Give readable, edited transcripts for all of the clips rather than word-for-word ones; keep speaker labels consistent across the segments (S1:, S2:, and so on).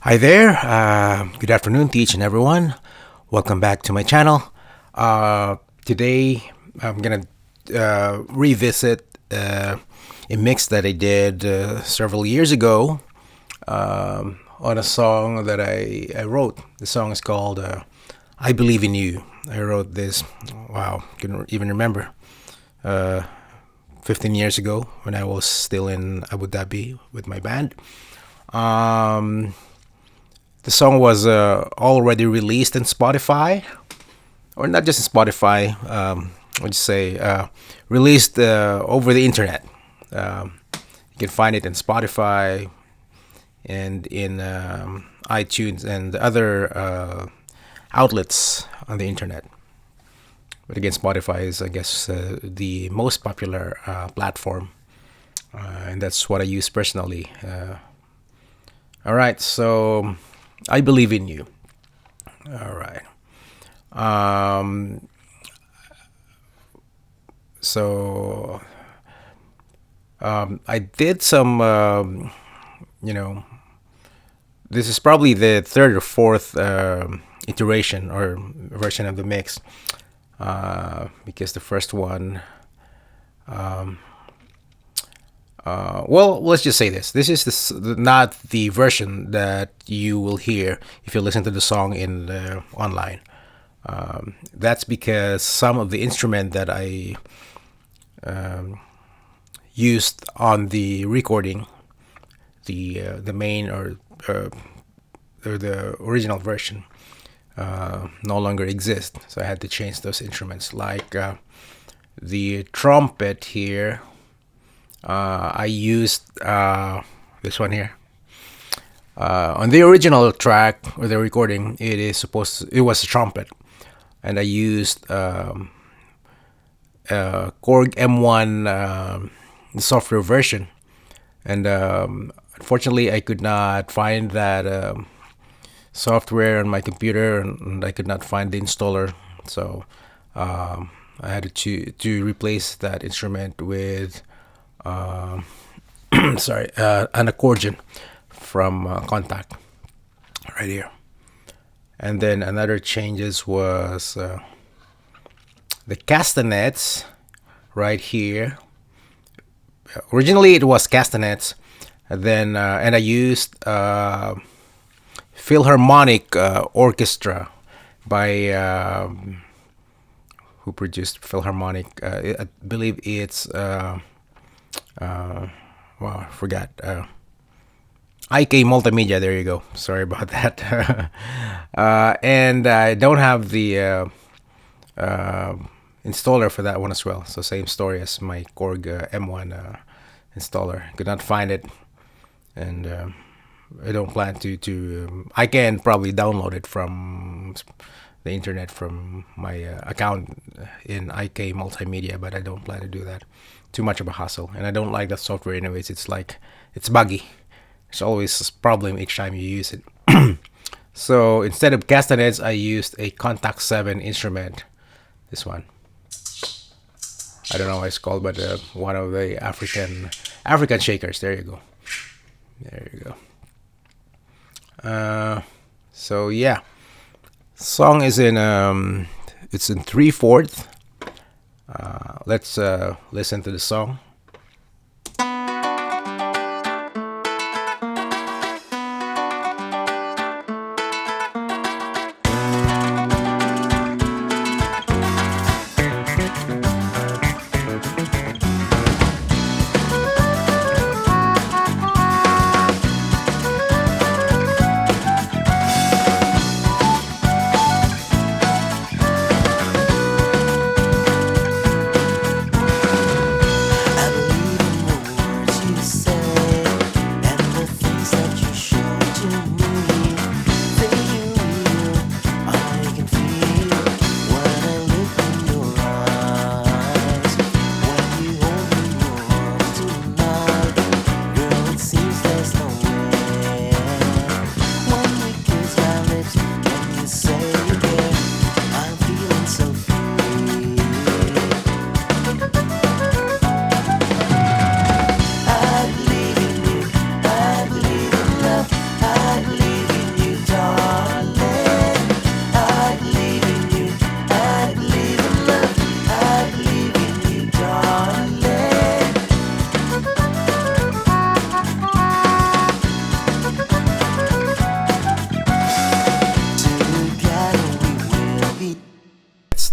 S1: Hi there. Good afternoon to each and everyone. Welcome back to my channel. Today I'm gonna revisit a mix that I did several years ago on a song that I wrote. The song is called "I Believe in You." I wrote this. Wow, can even remember. Uh, 15 years ago when I was still in Abu Dhabi with my band. Um, the song was already released in Spotify, or not just in Spotify. What you say? Released over the internet. You can find it in Spotify and in iTunes and other outlets on the internet. But again, Spotify is, I guess, the most popular platform, and that's what I use personally. All right, so I believe in you. All right. Um, so I did some, you know, this is probably the third or fourth iteration or version of the mix, because the first one, well, let's just say this. This is not the version that you will hear if you listen to the song in online. That's because some of the instrument that I used on the recording, the main or the original version, no longer exist. So I had to change those instruments, like the trumpet here. I used this one here. On the original track or the recording, it was a trumpet, and I used Korg M1 software version, and unfortunately I could not find that software on my computer, and I could not find the installer, so I had to replace that instrument with sorry, an accordion from Contact right here. And then another changes was the castanets right here. Originally it was castanets, and then and I used Philharmonic Orchestra by who produced Philharmonic. I believe it's wow, I forgot. IK Multimedia. There you go. Sorry about that. And I don't have the installer for that one as well. So same story as my Korg M1 installer. Could not find it, and I don't plan to. I can probably download it from the internet from my account in IK Multimedia, but I don't plan to do that. Too much of a hassle, and I don't like that software anyways. It's buggy. There's always a problem each time you use it. So instead of castanets, I used a Contact 7 instrument. This one. I don't know what it's called, but one of the African shakers. There you go. There you go. So yeah, song is in it's in 3/4. Let's listen to the song.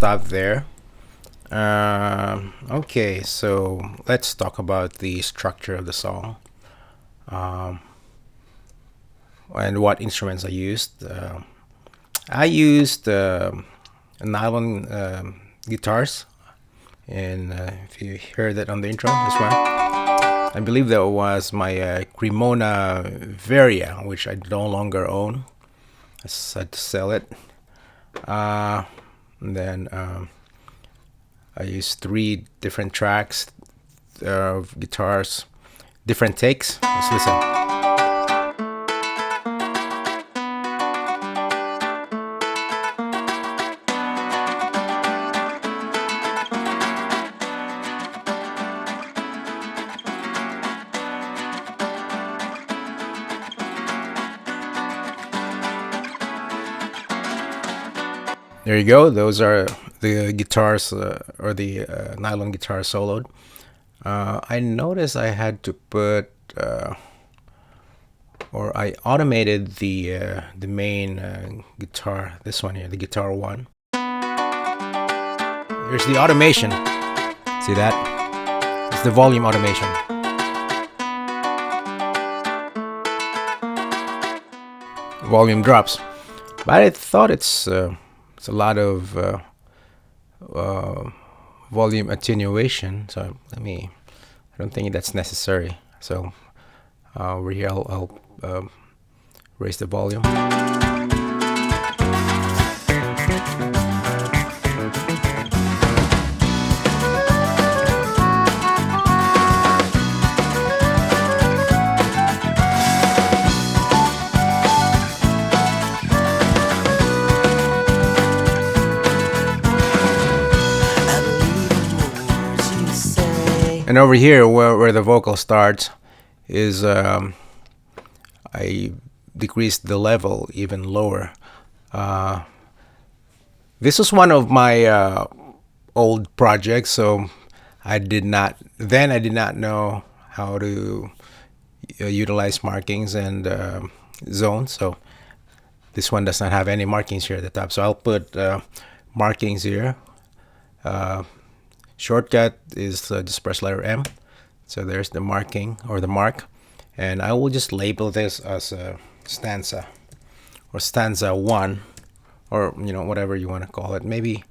S1: stop there. Okay, so let's talk about the structure of the song, um, and what instruments I used. I used nylon guitars, and if you heard that on the intro, this one, I believe that was my Cremona Varia, which I no longer own. I decided to sell it. And then I used three different tracks of guitars, different takes. Let's listen. There you go. Those are the guitars, or the nylon guitar soloed. I noticed I had to put, or I automated the main guitar. This one here, the guitar one. Here's the automation. See that? It's the volume automation. Volume drops, but I thought it's a lot of volume attenuation. So I don't think that's necessary. So over here, I'll raise the volume. And over here, where the vocal starts, is I decreased the level even lower. This was one of my old projects, so I did not know how to utilize markings and zones. So this one does not have any markings here at the top. So I'll put markings here. Shortcut is just press letter M. So there's the marking, or the mark, and I will just label this as a stanza, or stanza 1, or whatever you want to call it. Maybe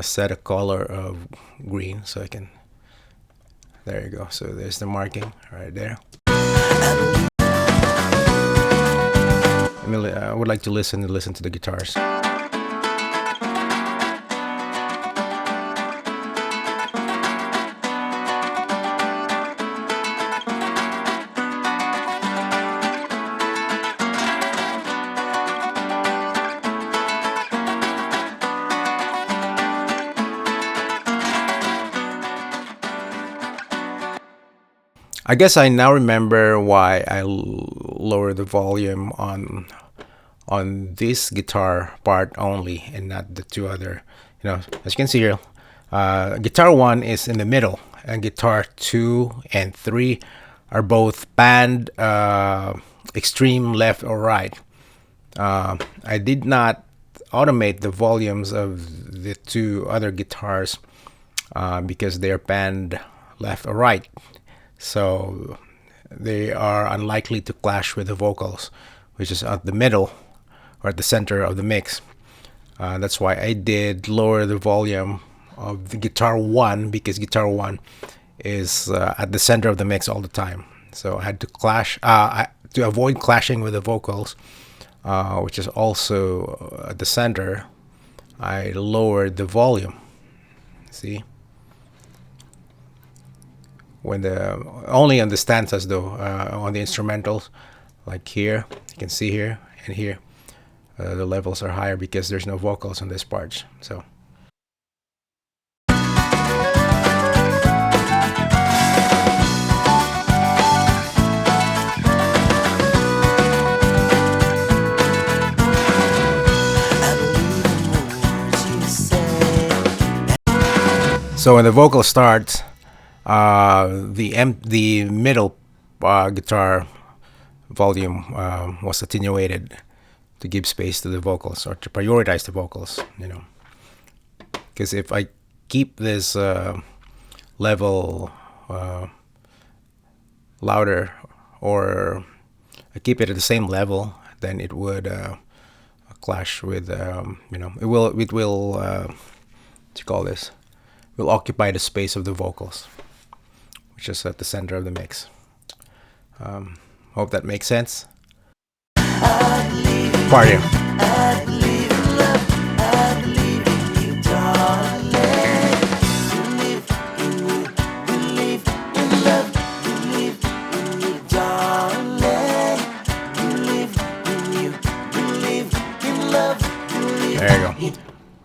S1: set a color of green so I can. There you go. So there's the marking right there. I would like to listen to the guitars. I guess I now remember why I lower the volume on this guitar part only, and not the two other. As you can see here, guitar 1 is in the middle, and guitar 2 and 3 are both panned extreme left or right. I did not automate the volumes of the two other guitars because they're panned left or right. So they are unlikely to clash with the vocals, which is at the middle or at the center of the mix. That's why I did lower the volume of the guitar 1, because guitar 1 is at the center of the mix all the time. So I had to to avoid clashing with the vocals, which is also at the center. I lowered the volume. See? When only on the stanzas though, on the instrumentals, like here, you can see here and here, the levels are higher because there's no vocals on this part. So when the vocal starts, the middle guitar volume was attenuated to give space to the vocals, or to prioritize the vocals. because if I keep this level louder, or I keep it at the same level, then it would clash with it will what you call this, will occupy the space of the vocals, which is at the center of the mix. Hope that makes sense. Party. There you go.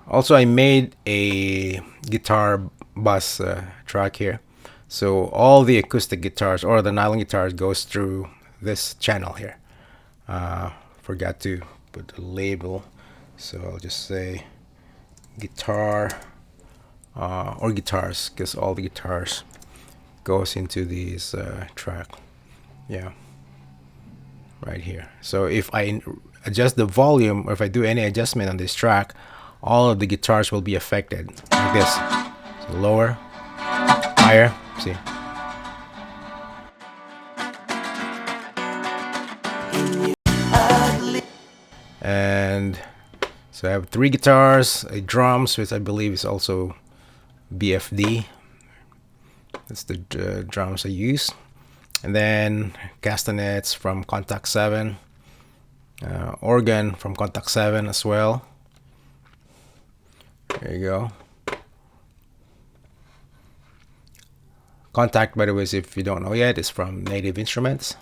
S1: Also, I made a guitar bus track here. So all the acoustic guitars or the nylon guitars goes through this channel here. Forgot to put a label, so I'll just say guitar or guitars, because all the guitars goes into these track. Yeah, right here. So if I adjust the volume, or if I do any adjustment on this track, all of the guitars will be affected, like this. So lower, higher, see. And so I have 3 guitars, a drums, which I believe is also BFD. That's the drums I use. And then castanets from Contact 7. Organ from Contact 7 as well. There you go. Contact, by the way, if you don't know yet, is from Native Instruments.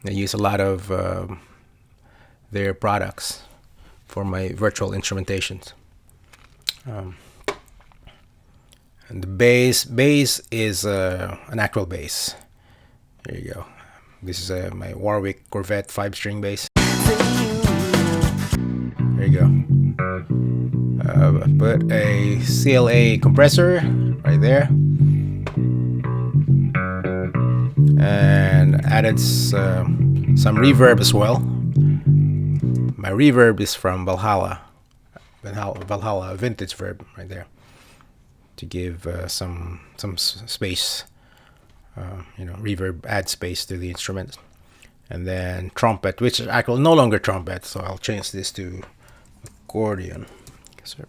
S1: I use a lot of their products for my virtual instrumentations. And the bass is an actual bass. There you go. This is my Warwick Corvette 5-string bass. There you go. Put a CLA compressor right there, and added some reverb as well. My reverb is from Valhalla vintage verb right there, to give some space. Reverb adds space to the instrument. And then trumpet, which is actually no longer trumpet, so I'll change this to accordion. So,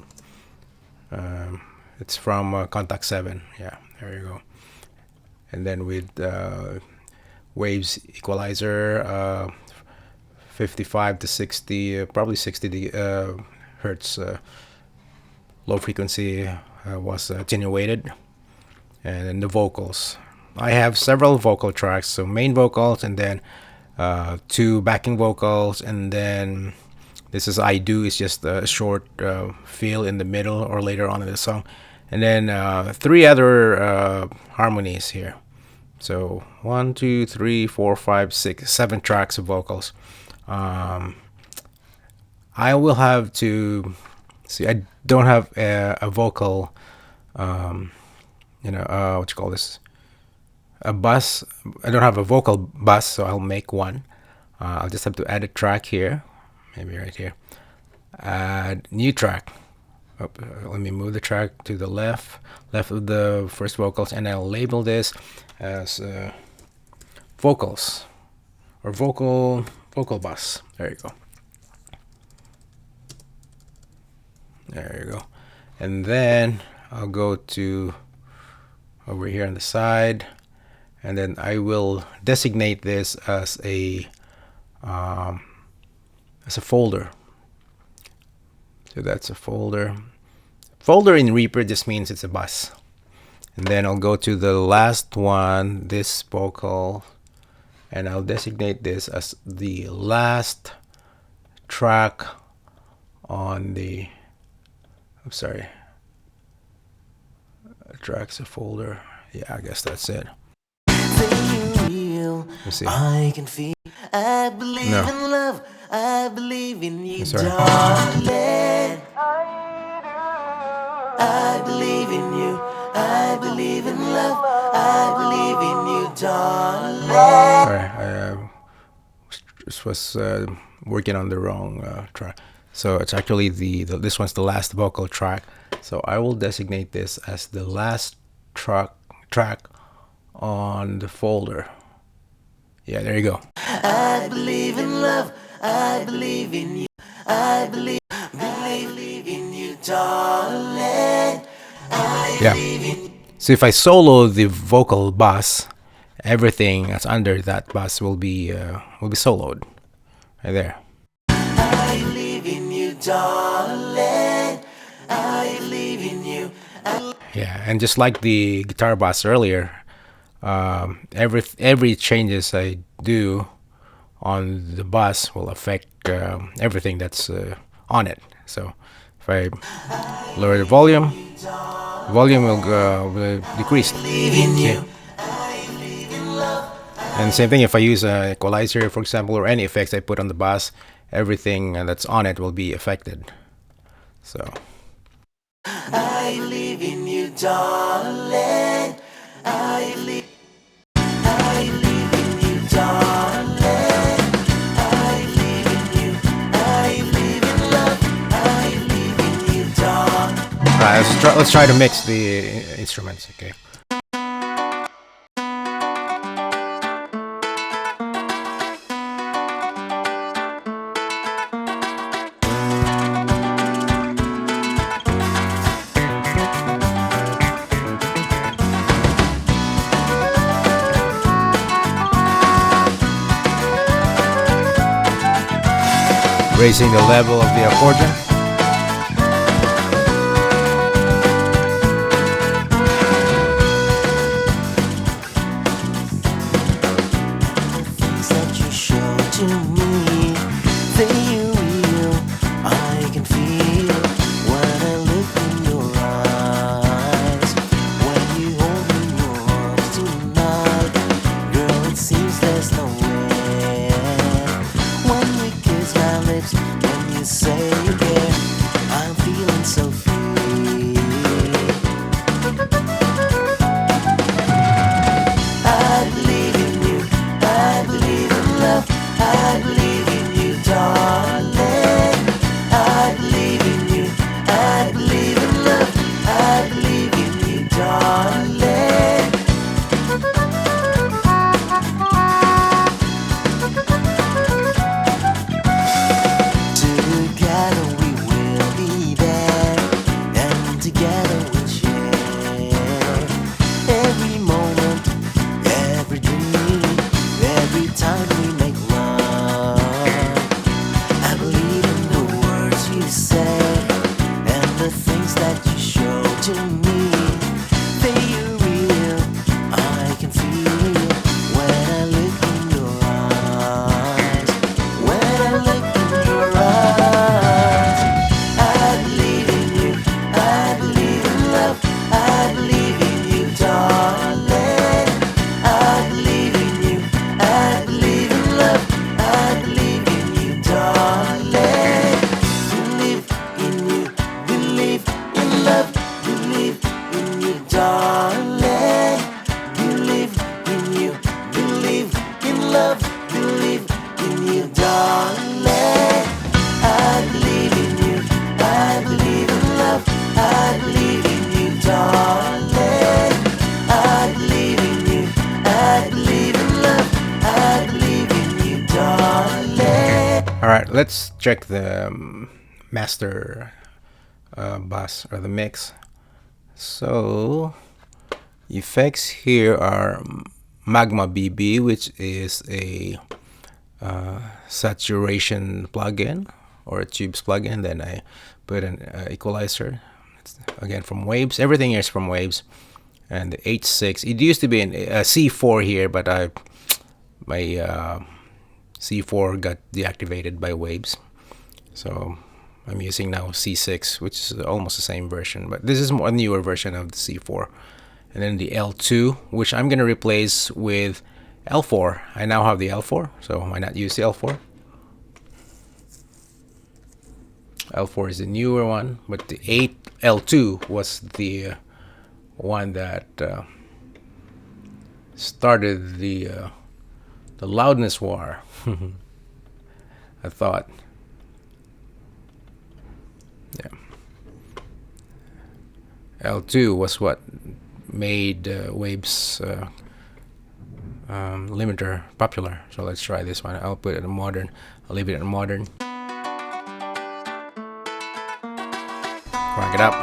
S1: it's from Contact 7. Yeah, there you go. And then with waves equalizer, 55 to 60, probably 60 hertz low frequency was attenuated. And then the vocals, I have several vocal tracks, so main vocals, and then 2 backing vocals, and then this is I Do, is just a short feel in the middle or later on in the song, and then 3 other harmonies here. So 1, 2, 3, 4, 5, 6, 7 tracks of vocals. I will have to see. I don't have a vocal, what you call this, a bus. I don't have a vocal bus, so I'll make one. I'll just have to add a track here, maybe right here. Add new track. Let me move the track to the left of the first vocals, and I'll label this as vocals or vocal bus. There you go. There you go. And then I'll go to over here on the side, and then I will designate this as a folder. So that's a folder. Folder in Reaper just means it's a bus. And then I'll go to the last one, this vocal, and I'll designate this as the last track on the, I'm sorry, tracks a folder. Yeah, I guess that's it. Let's see. I can feel, I believe in love, I believe in you, darling. I believe in you, I believe in love, I believe in you, darling. Sorry, I was working on the wrong track. So it's actually this one's the last vocal track. So I will designate this as the last track on the folder. Yeah, there you go. I believe in love. I believe in you. I believe in you, darling. Yeah. So if I solo the vocal bass, everything that's under that bass will be soloed right there. I believe in you, darling. I believe in you. Yeah, and just like the guitar bass earlier, every changes I do on the bass will affect everything that's on it. So if I lower the volume will decrease. Yeah. And same thing if I use an equalizer, for example, or any effects I put on the bass, everything that's on it will be affected. So. I believe in you, darling. I believe in you, darling. I believe in you. I believe in love. I believe in you, darling. Right, let's try to mix the instruments, okay? Raising the level of the accordion. Things that you show to me, they real. I can feel when I look in your eyes. When you hold me in your arms tonight, girl, it seems there's no end. When you kiss my lips, when you say you care, I'm feeling so free. I believe in you, I believe in love, I believe in you, darling. I believe in you, I believe in love, I believe in you, darling. Together we will be there, and together we'll share every moment, every dream, every time we make love. I believe in the words you say and the things that you show to me. They are real, I can feel when I look in your eyes. When I look in your eyes, I believe in you, I believe in love, I believe in you, darling. I believe in you, I believe in love, I believe in you, darling. Believe in you, believe in love, believe in you, darling. Believe in you, believe in love, believe in you, darling. I believe in you, I believe in love, I believe in you, darling. I believe in you, I believe in love, I believe in you, darling. All right, let's check the master bass or the mix. So effects here are Magma BB, which is a saturation plugin or a tubes plugin. Then I put an equalizer. It's, again, from Waves. Everything is from Waves. And the H6. It used to be in C4 here, but my C4 got deactivated by Waves. So I'm using now C6, which is almost the same version, but this is a newer version of the C4. And then the L2, which I'm going to replace with L4. I now have the L4, so why not use the L4? L4 is the newer one, but the L2 was the one that started the loudness war. I thought. Yeah. L2 was what made Waves limiter popular. So let's try this one. I'll put it in modern. I'll leave it in modern. Crank it up.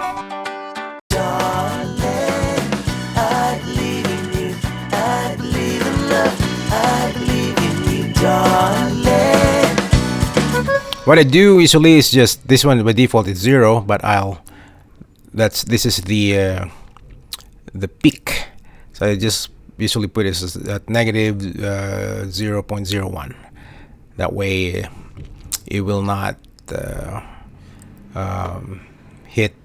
S1: What I do usually is just this one by default is 0, but this is the peak, so I just usually put it at negative 0.01. That way it will not hit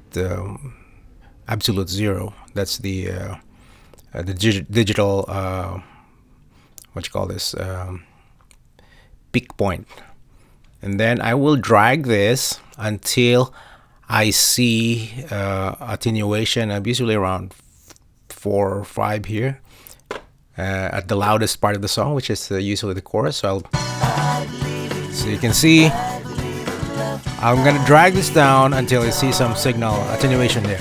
S1: absolute 0. That's the digital what you call this peak point. And then I will drag this until I see attenuation. I'm usually around 4 or 5 here at the loudest part of the song, which is usually the chorus. So you can see I'm gonna drag this down until I see some signal attenuation there.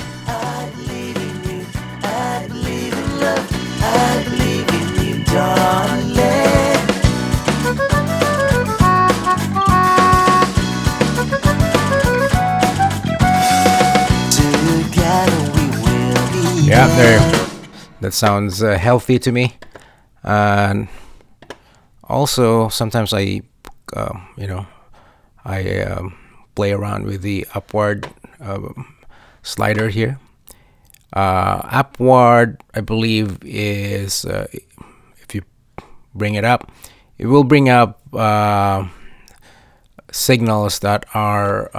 S1: Yeah, there. That sounds healthy to me. And also, sometimes I play around with the upward slider here. Upward, I believe, is if you bring it up, it will bring up signals that are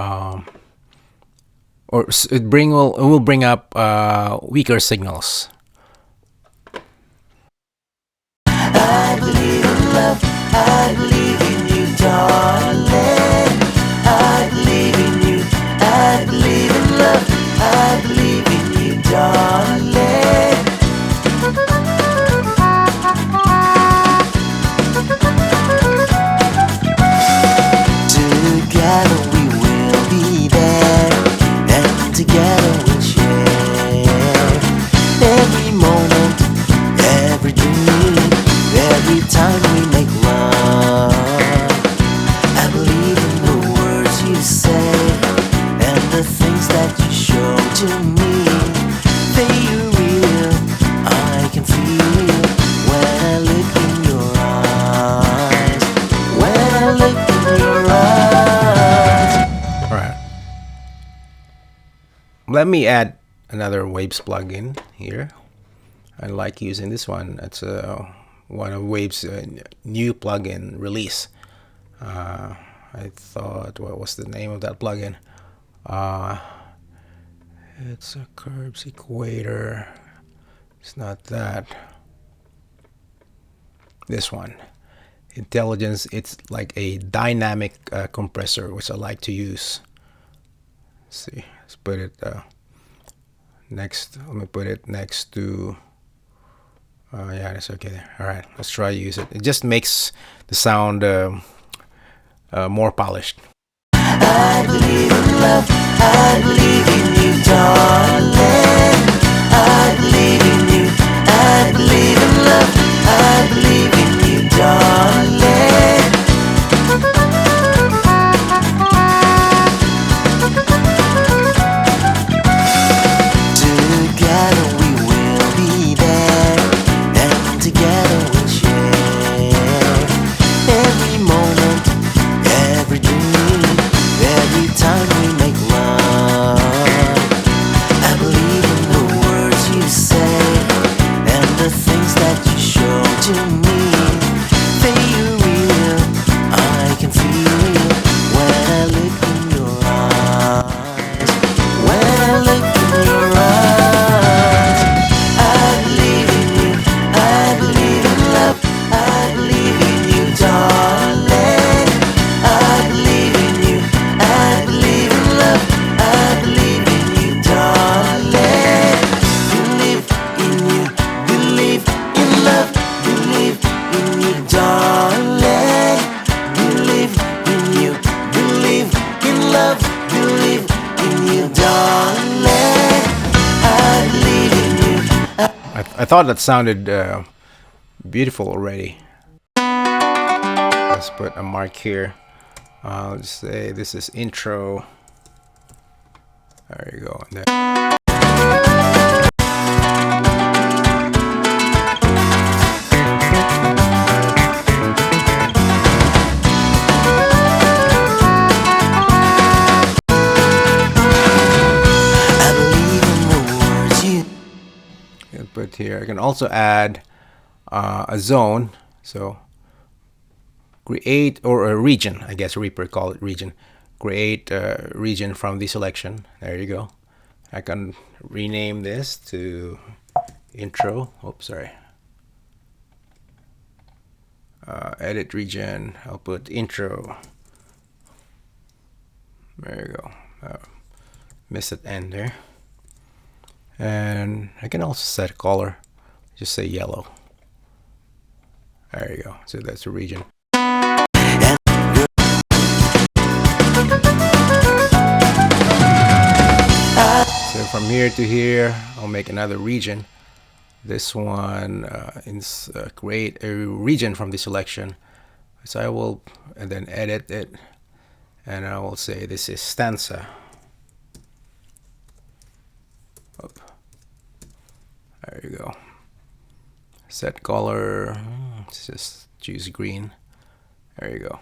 S1: it will bring up weaker signals. I believe in love, I believe in you, darling. I believe in you, I believe in love, I believe in you, darling. Together we will be there, and together we'll share every moment, every dream, every time we make love. I believe in the words you say and the things that you show to me. They are real, I can feel when I look in your eyes. When I look in your eyes. Alright. Let me add another Waves plugin here. I like using this one. It's one of Waves' new plugin release. I thought, what was the name of that plugin? It's a Curbs Equator. It's not that. This one. Intelligence. It's like a dynamic compressor, which I like to use. Let's see. Let's put it next. Let me put it next to. Yeah, that's okay there. All right, let's try to use it. It just makes the sound more polished. I believe in love, I believe in you, darling. I believe in you, I believe in love, I believe in you, darling. Together we will be there, and together we'll share every moment, every dream, every time we make love. I I thought that sounded beautiful already. Let's put a mark here. I'll just say this is intro. There you go. And then put here. I can also add a zone. So create, or a region, I guess Reaper call it region. Create a region from the selection. There you go. I can rename this to intro. Oops, sorry. Edit region. I'll put intro. There you go. Missed at end there. And I can also set a color. Just say yellow. There you go. So that's the region. So from here to here, I'll make another region. This one create a region from the selection. So I will, and then edit it, and I will say this is stanza. There you go. Set color. Let's just choose green. There you go.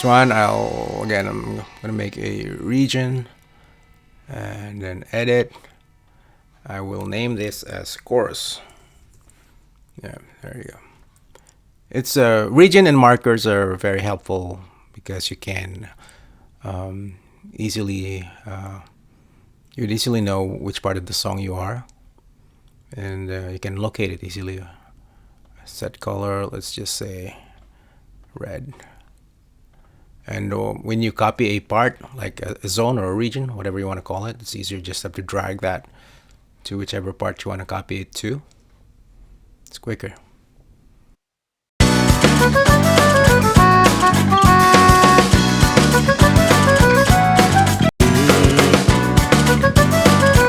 S1: One, I'm gonna make a region and then edit. I will name this as chorus. Yeah, there you go. It's region and markers are very helpful because you can easily you'd easily know which part of the song you are, and you can locate it easily. Set color, let's just say red. And when you copy a part, like a zone or a region, whatever you want to call it, it's easier. Just have to drag that to whichever part you want to copy it to. It's quicker.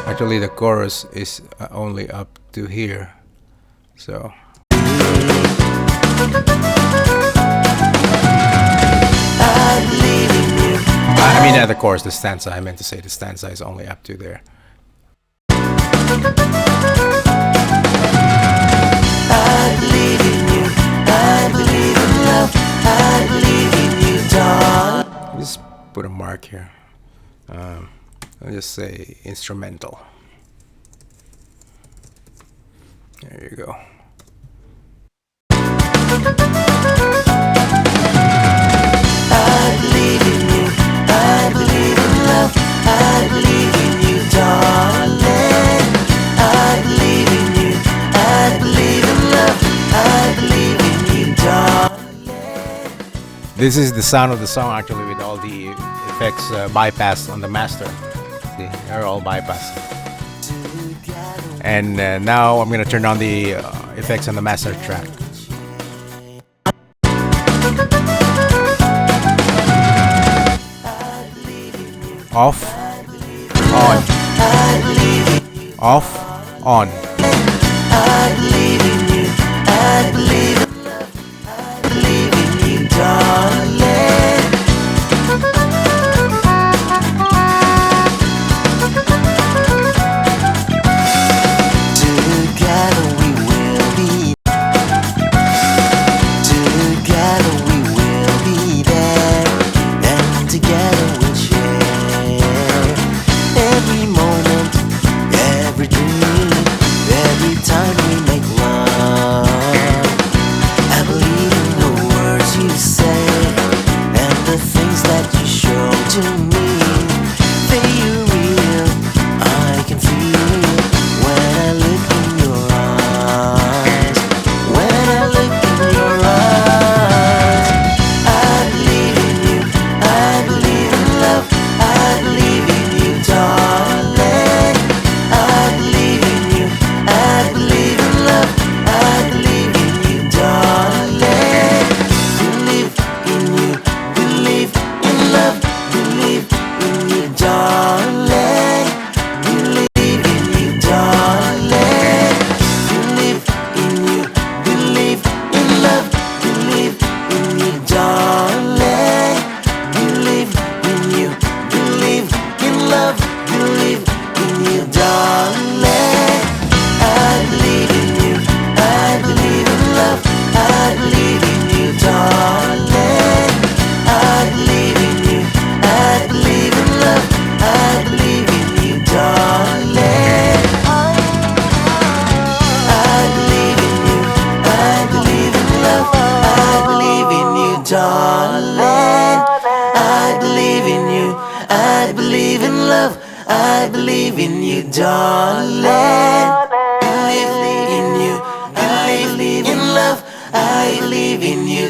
S1: Actually, the chorus is only up to here. So. I mean, the chorus, the stanza. I meant to say the stanza is only up to there. I believe in you. I believe in love. I believe in you, darling. Just put a mark here. I'll just say instrumental. There you go. I believe in you. I believe in love. I believe in you, darling. I believe in you. I believe in love. I believe in you, darling. This is the sound of the song actually, with all the effects bypassed on the master. See, they're all bypassed. And now I'm gonna turn on the effects on the master track. Off, on, off, on. I believe in you. I believe in love. I believe in you, darling. Together we will be. Together we will be there, and together we'll share every moment, every dream, every time we make love.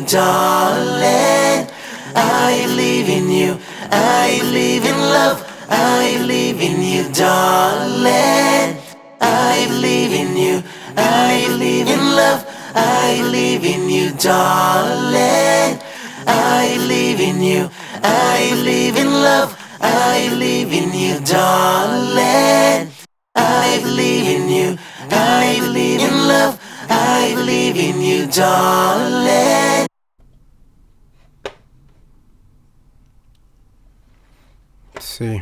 S2: darling. I believe in you. I believe in love. I believe in you, darling. I believe in you. I believe in love. I believe in you, darling. I believe in you. I believe in love. I believe in you, darling. I believe in you. I believe in love. I believe in you, darling.
S1: Let's see.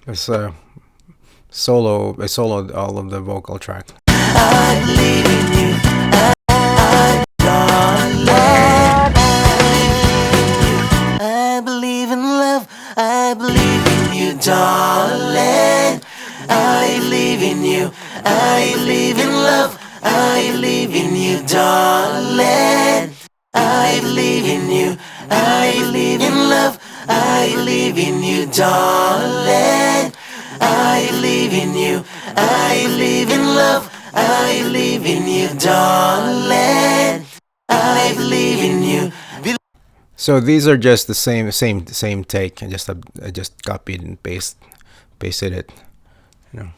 S1: There's a I soloed all of the vocal track.
S2: I believe in you, darling. I believe in love. I believe in you, darling. I believe in you. I believe in love. I believe in you, darling. I believe in you. I believe in love. I believe in you, darling. I believe in you. I believe in love. I believe in you, darling. I believe in you.
S1: So these are just the same take. I just copied and pasted it. You know.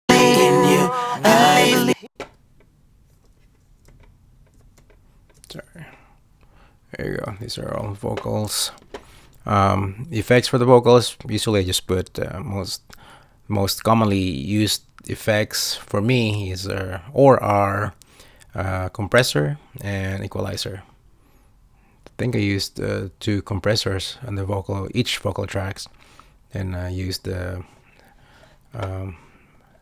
S2: Believe in you. I believe.
S1: Sorry. There you go. These are all vocals. Effects for the vocals. Usually, I just put most commonly used effects for me is are compressor and equalizer. I think I used 2 compressors on each vocal tracks, and I used the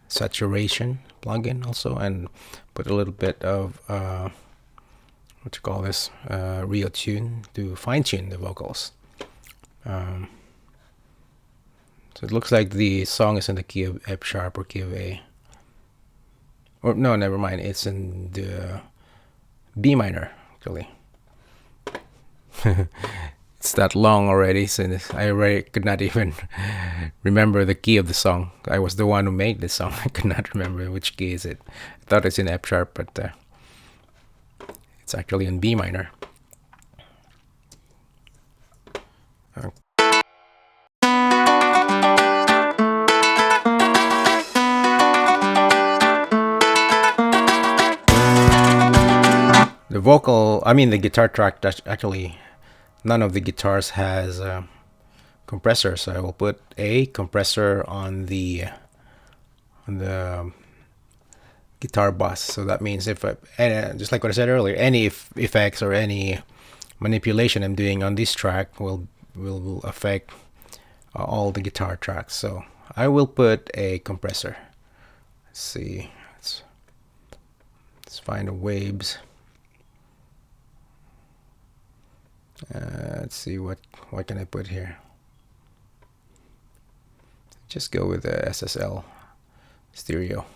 S1: saturation plugin also, and put a little bit of what you call this Rio tune to fine tune the vocals. So it looks like the song is in the key of F sharp or key of A. Or no, never mind. It's in the B minor actually. It's that long already, so I already could not even remember the key of the song. I was the one who made the song. I could not remember which key is it. I thought it's in F sharp, but it's actually in B minor. The guitar track, actually none of the guitars has compressor, so I will put a compressor on the guitar bus. So that means if just like what I said earlier, any effects or any manipulation I'm doing on this track will affect all the guitar tracks. So I will put a compressor. Let's see. Let's find the waves. Let's see what can I put here. Just go with the SSL stereo.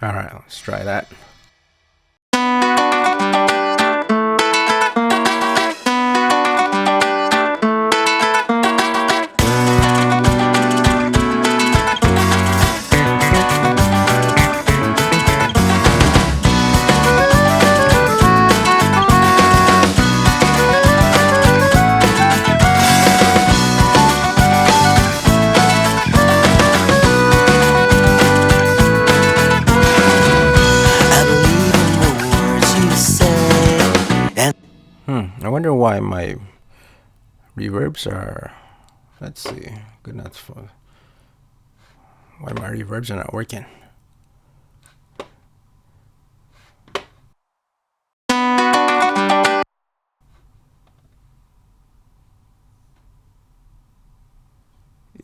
S1: All right, let's try that. I wonder why my reverbs are. Let's see. Good enough for. Why my reverbs are not working?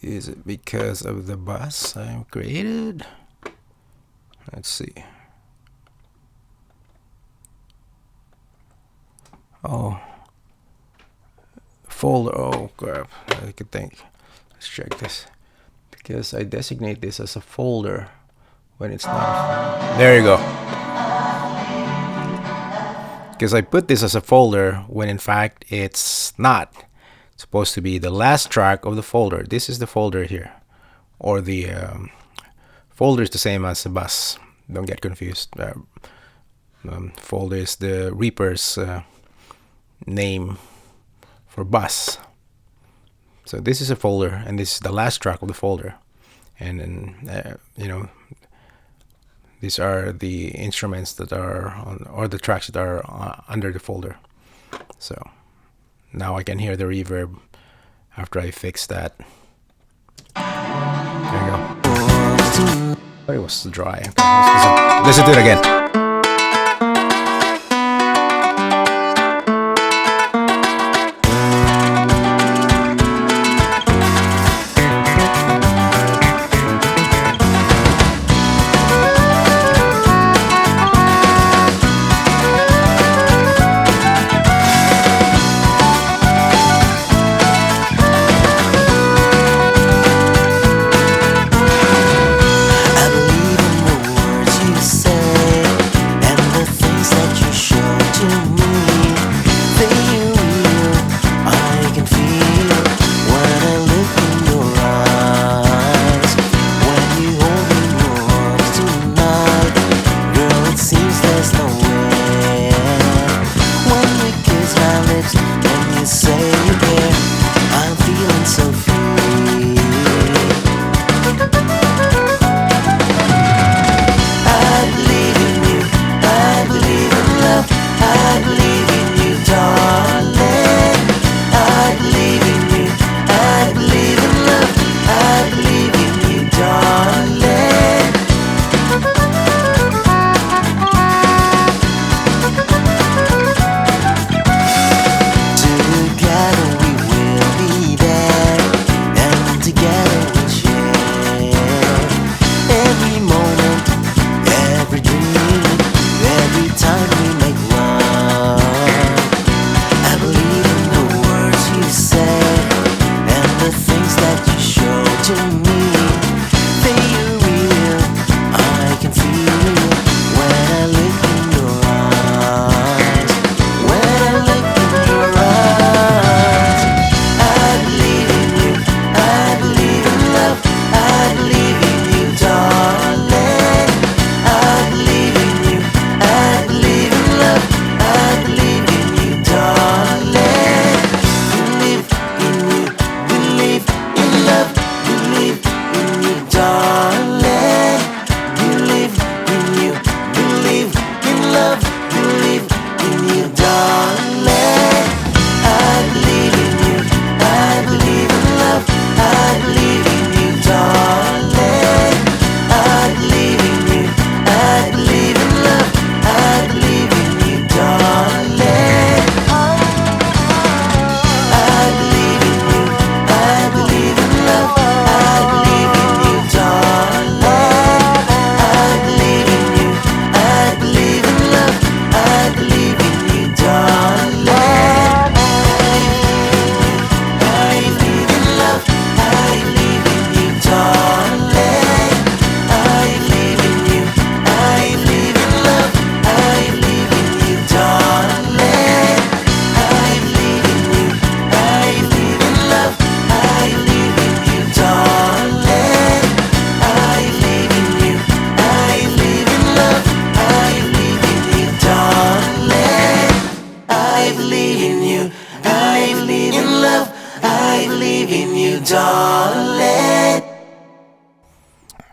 S1: Is it because of the bus I've created? Let's see. Oh, folder. Oh crap! I could think. Let's check this because I designate this as a folder when it's not. There you go. Because I put this as a folder when in fact it's not. It's supposed to be the last track of the folder. This is the folder here, or the folder is the same as the bus. Don't get confused. Folder is the Reaper's name for bus. So this is a folder, and this is the last track of the folder, and then these are the instruments that are on, or the tracks that are under the folder. So now I can hear the reverb after I fix that. There you go. But it was dry. Okay, listen to it again.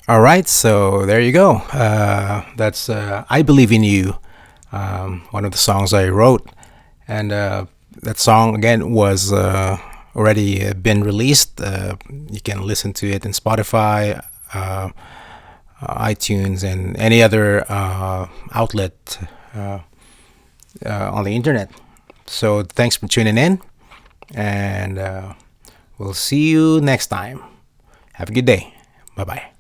S1: All right, so there you go. That's I Believe in You, one of the songs I wrote. And that song again was already been released. You can listen to it in Spotify, iTunes, and any other outlet on the internet. So thanks for tuning in, and we'll see you next time. Have a good day. Bye bye.